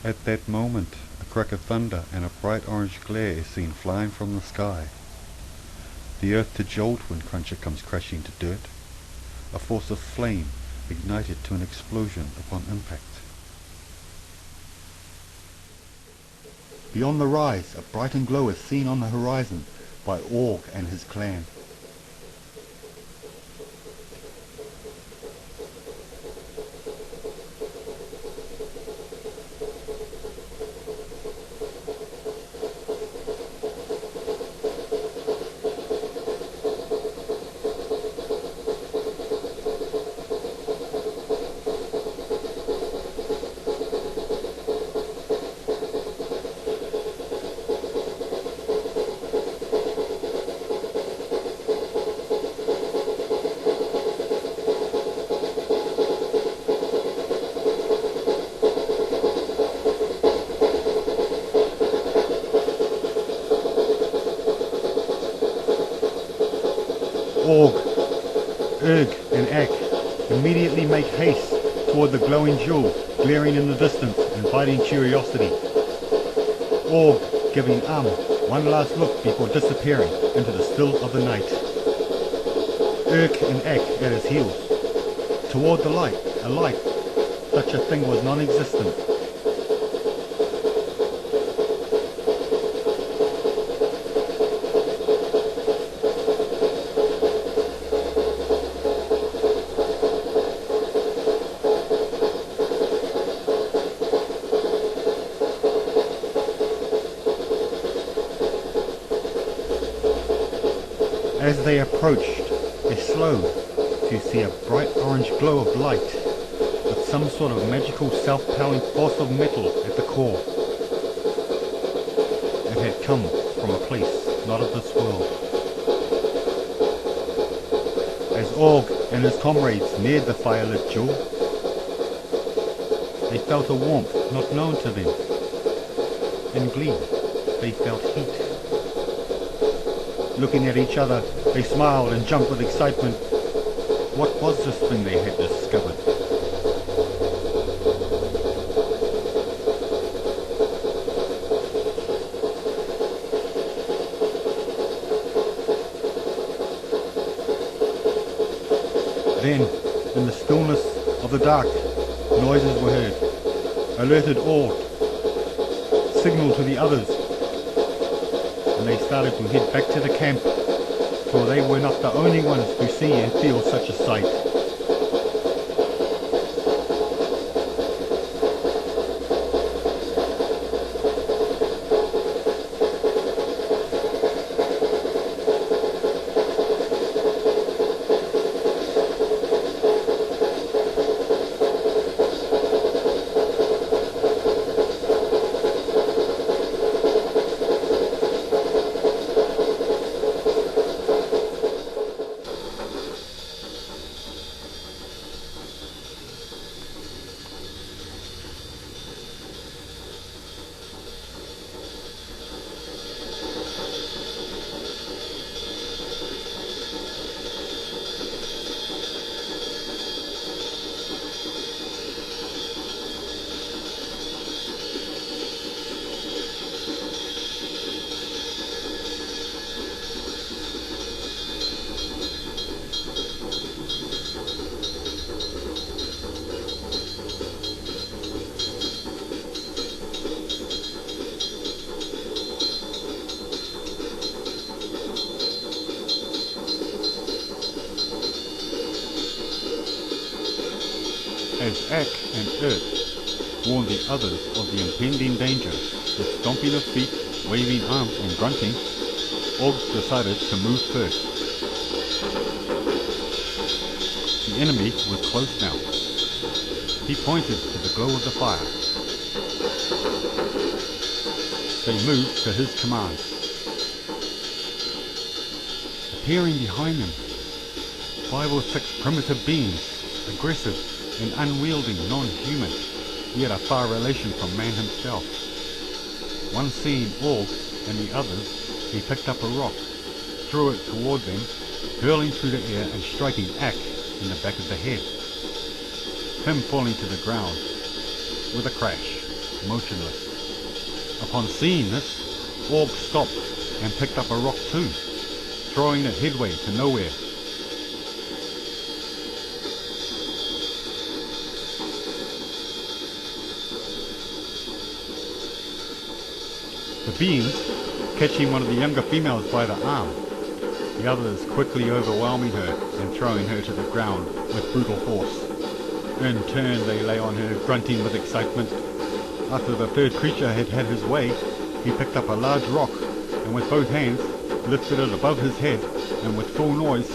At that moment, a crack of thunder and a bright orange glare is seen flying from the sky. The earth to jolt when Cruncher comes crashing to dirt, a force of flame ignited to an explosion upon impact. Beyond the rise, a brightened glow is seen on the horizon by Org and his clan. Org, Urg, and Ak immediately make haste toward the glowing jewel glaring in the distance, inviting curiosity. Org giving one last look before disappearing into the still of the night. Urg and Ak at his heels. Toward the light, a light, such a thing was non-existent. As they approached, they slowed to see a bright orange glow of light with some sort of magical self-powering force of metal at the core. It had come from a place not of this world. As Org and his comrades neared the firelit jewel, they felt a warmth not known to them. In glee, they felt heat. Looking at each other, they smiled and jumped with excitement. What was this thing they had discovered? Then, in the stillness of the dark, noises were heard. Alerted Org, signaled to the others, and they started to head back to the camp, for they were not the only ones who see and feel such a sight. As Ak and Urg warned the others of the impending danger, with stomping of feet, waving arms and grunting, Org decided to move first. The enemy was close now. He pointed to the glow of the fire. They moved to his command. Appearing behind them, 5 or 6 primitive beings, aggressive and unwieldy, non-human, yet a far relation from man himself. One seeing Org and the others, he picked up a rock, threw it toward them, hurling through the air and striking Ak in the back of the head, him falling to the ground with a crash, motionless. Upon seeing this, Org stopped and picked up a rock too, throwing it headway to nowhere. The beings, catching one of the younger females by the arm, the others quickly overwhelming her and throwing her to the ground with brutal force. In turn they lay on her, grunting with excitement. After the third creature had had his way, he picked up a large rock and with both hands lifted it above his head and with full noise,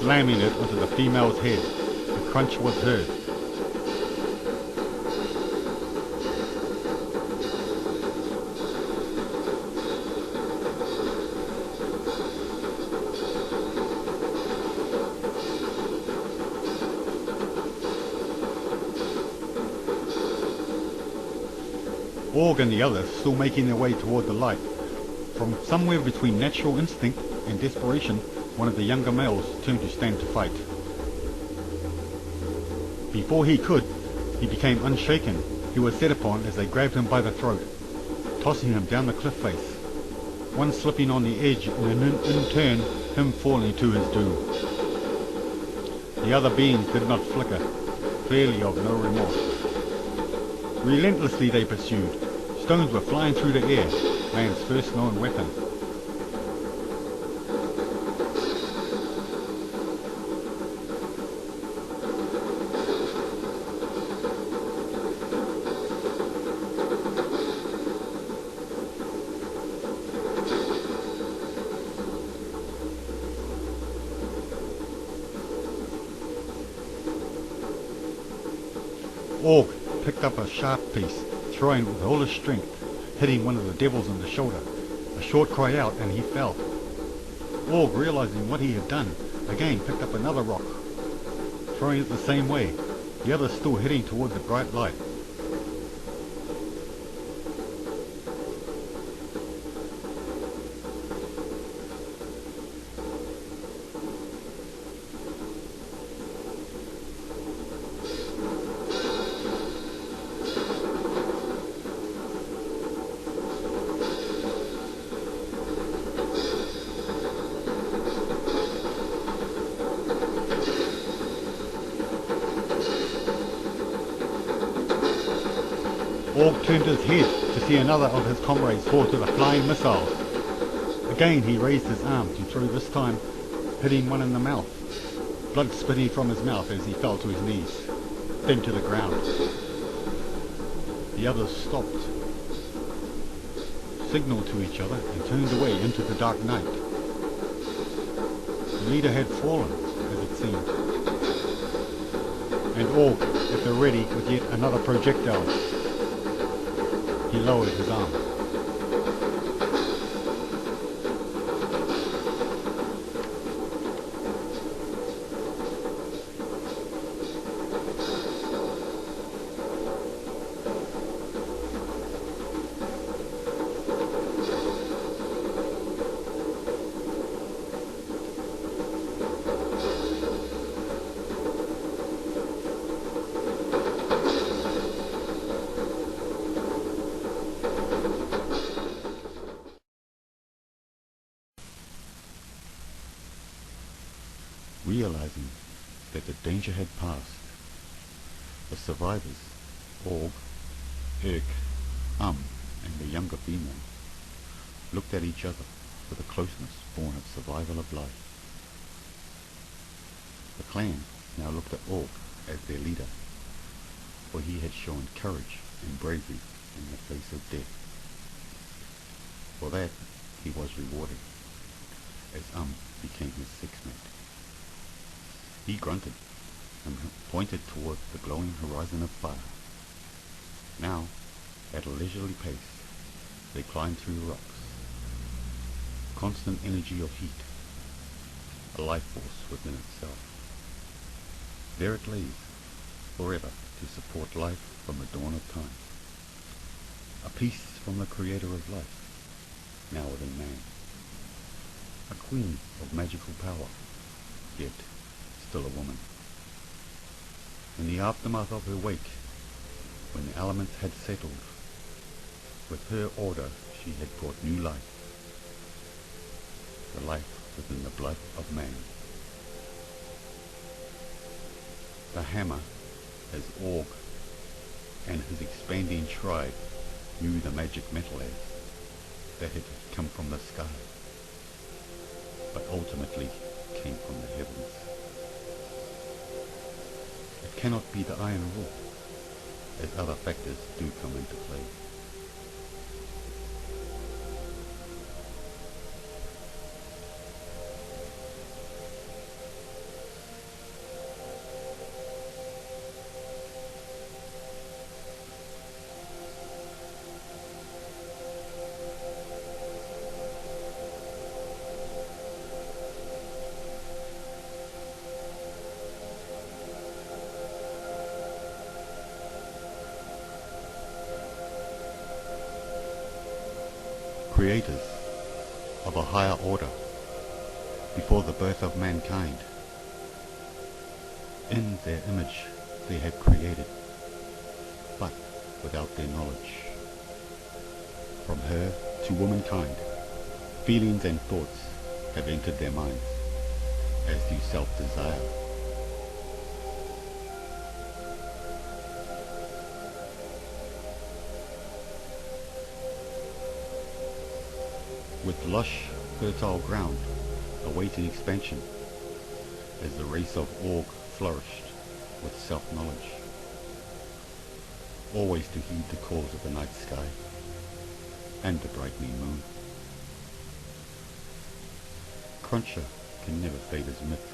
slamming it onto the female's head. The crunch was heard. Org and the others still making their way toward the light. From somewhere between natural instinct and desperation, one of the younger males turned to stand to fight. Before he could, he became unshaken. He was set upon as they grabbed him by the throat, tossing him down the cliff face, one slipping on the edge and in turn him falling to his doom. The other beings did not flicker, clearly of no remorse. Relentlessly they pursued. Stones were flying through the air, man's first known weapon. Org picked up a sharp piece, throwing with all his strength, hitting one of the devils in the shoulder. A short cry out and he fell. Org, realizing what he had done, again picked up another rock, throwing it the same way, the other still heading toward the bright light. Org turned his head to see another of his comrades fall to the flying missiles. Again he raised his arm to throw, this time hitting one in the mouth, blood spitting from his mouth as he fell to his knees, then to the ground. The others stopped, signaled to each other and turned away into the dark night. The leader had fallen, as it seemed, and Org at the ready with yet another projectile. He lowered his arm. Realizing that the danger had passed, the survivors, Org, Irk, and the younger female, looked at each other with a closeness born of survival of life. The clan now looked at Org as their leader, for he had shown courage and bravery in the face of death. For that he was rewarded, as became his sixth mate. He grunted and pointed toward the glowing horizon of fire. Now, at a leisurely pace, they climbed through the rocks. Constant energy of heat, a life force within itself. There it lays, forever to support life from the dawn of time. A piece from the creator of life, now within man. A queen of magical power, yet still a woman. In the aftermath of her wake, when the elements had settled With her order she had brought new life, the life within the blood of man. The hammer, as Org and his expanding tribe knew the magic metal as, that had come from the sky, but ultimately came from the heavens. It cannot be the iron rule, as other factors do come into play. Creators of a higher order before the birth of mankind. In their image they have created, but without their knowledge. From her to womankind, feelings and thoughts have entered their minds, as do self-desire. With lush, fertile ground awaiting expansion, as the race of Org flourished with self-knowledge, always to heed the calls of the night sky and the brightening moon. Cruncher can never fade his myth,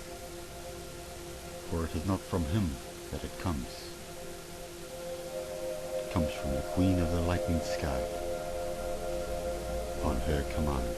for it is not from him that it comes. It comes from the Queen of the Lightning Sky, on her command.